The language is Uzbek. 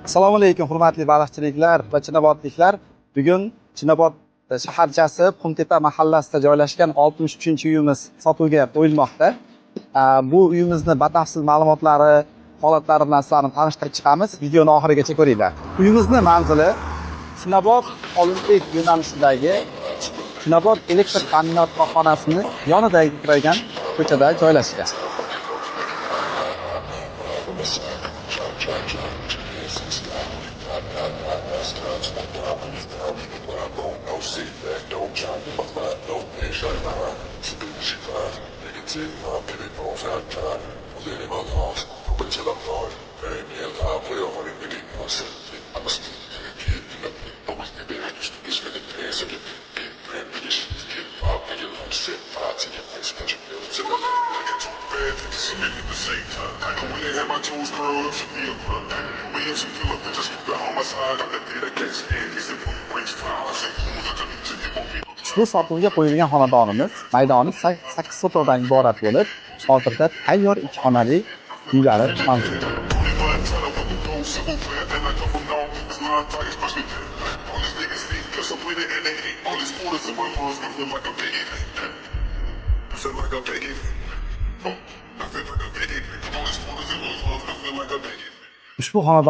Assalomu alaykum hurmatli baliqchiliklar va Chinobodliklar. Bugun Chinobod shaharchasi Qumtepa mahallasida joylashgan 63-uyimiz sotuvga qo'yilmoqda. Bu uyimizni batafsil ma'lumotlari, holatlari bilan sizlarni tanishtirib chiqamiz. Videoni oxirigacha ko'ringlar. Uyimizni manzili Chinobod Olimpik yo'nalishidagi Chinobod elektr ta'minot korxonasining yonidagi turgan ko'chada joylashgan. Ushbu sotuvga qo'yilgan xonadonimiz maydoni 8 sotodan iborat bo'lib, hozirda tayyor 2 xonali uylari mavjud. Ushbu xonadon